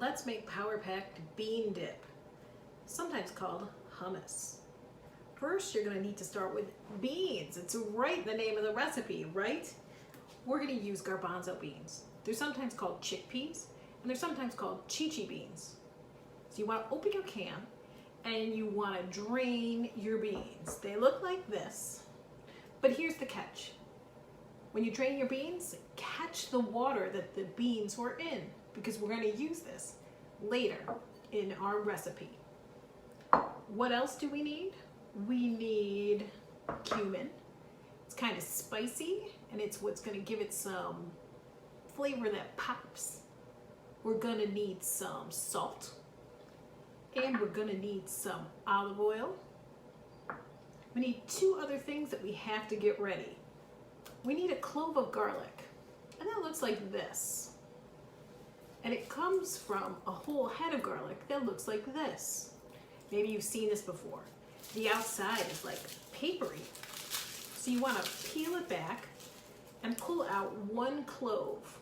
let's make power-packed bean dip, sometimes called hummus. First, you're going to need to start with beans. It's right in the name of the recipe, right? We're going to use garbanzo beans. They're sometimes called chickpeas, and they're sometimes called chichi beans. So you want to open your can, and you want to drain your beans. They look like this, but here's the catch. When you drain your beans, catch the water that the beans were in, because we're going to use this later in our recipe. What else do we need? We need cumin. It's kind of spicy, and it's what's going to give it some flavor that pops. We're going to need some salt, and we're going to need some olive oil. We need two other things that we have to get ready. We need a clove of garlic, and that looks like this. And it comes from a whole head of garlic that looks like this. Maybe you've seen this before. The outside is like papery. So you want to peel it back and pull out one clove.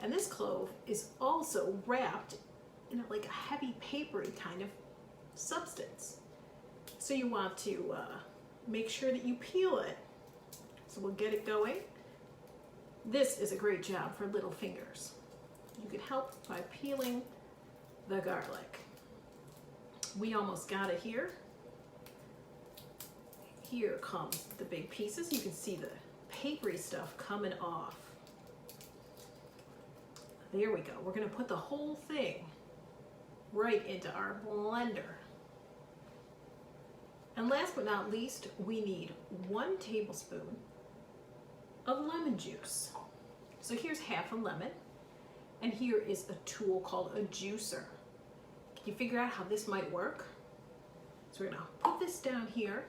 And this clove is also wrapped in like a heavy papery kind of substance. So you want to make sure that you peel it. So we'll get it going. This is a great job for little fingers. You can help by peeling the garlic. We almost got it here. Here comes the big pieces. You can see the papery stuff coming off. There we go. We're going to put the whole thing right into our blender. And last but not least, we need 1 tablespoon of lemon juice. So here's half a lemon, and here is a tool called a juicer. Can you figure out how this might work? So we're going to put this down here.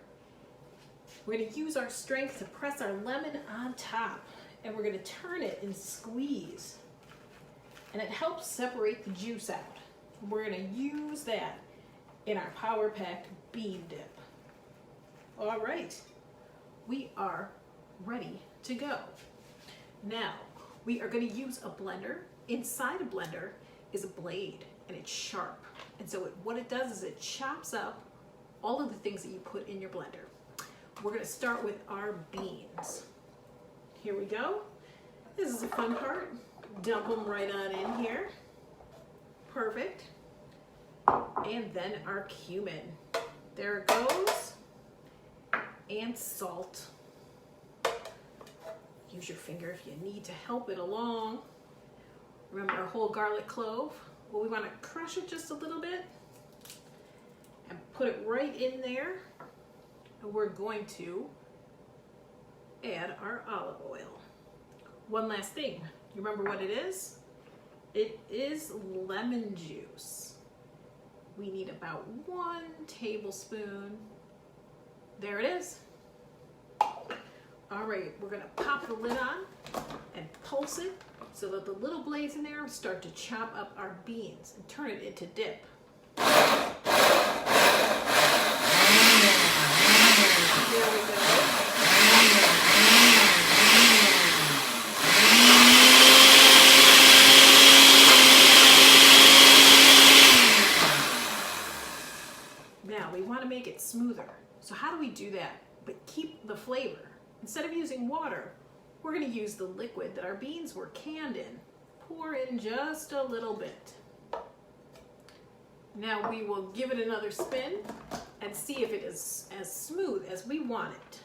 We're going to use our strength to press our lemon on top, and we're going to turn it and squeeze. And it helps separate the juice out. We're going to use that in our power-packed bean dip. All right, we are ready to go. Now, we are going to use a blender. Inside a blender is a blade, and it's sharp. And so what it does is it chops up all of the things that you put in your blender. We're going to start with our beans. Here we go. This is a fun part. Dump them right on in here. Perfect. And then our cumin. There it goes. And salt. Use your finger if you need to help it along. Remember our whole garlic clove? Well, we want to crush it just a little bit and put it right in there. And we're going to add our olive oil. One last thing. You remember what it is? It is lemon juice. We need about 1 tablespoon. There it is. All right, we're gonna pop the lid on and pulse it so that the little blades in there start to chop up our beans and turn it into dip. There we go. Now we want to make it smoother. So how do we do that but keep the flavor? Instead of using water, we're going to use the liquid that our beans were canned in. Pour in just a little bit. Now we will give it another spin and see if it is as smooth as we want it.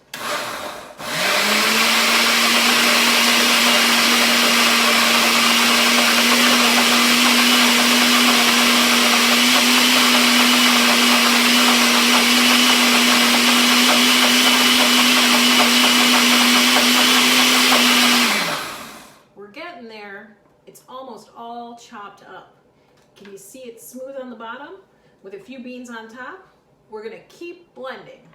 It's almost all chopped up. Can you see it smooth on the bottom with a few beans on top? We're going to keep blending.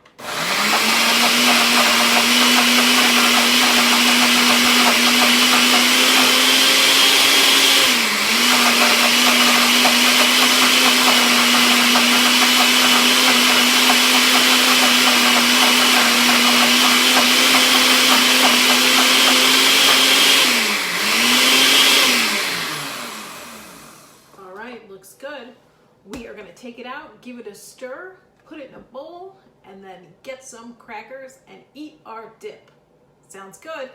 take it out, give it a stir, put it in a bowl, and then get some crackers and eat our dip. Sounds good.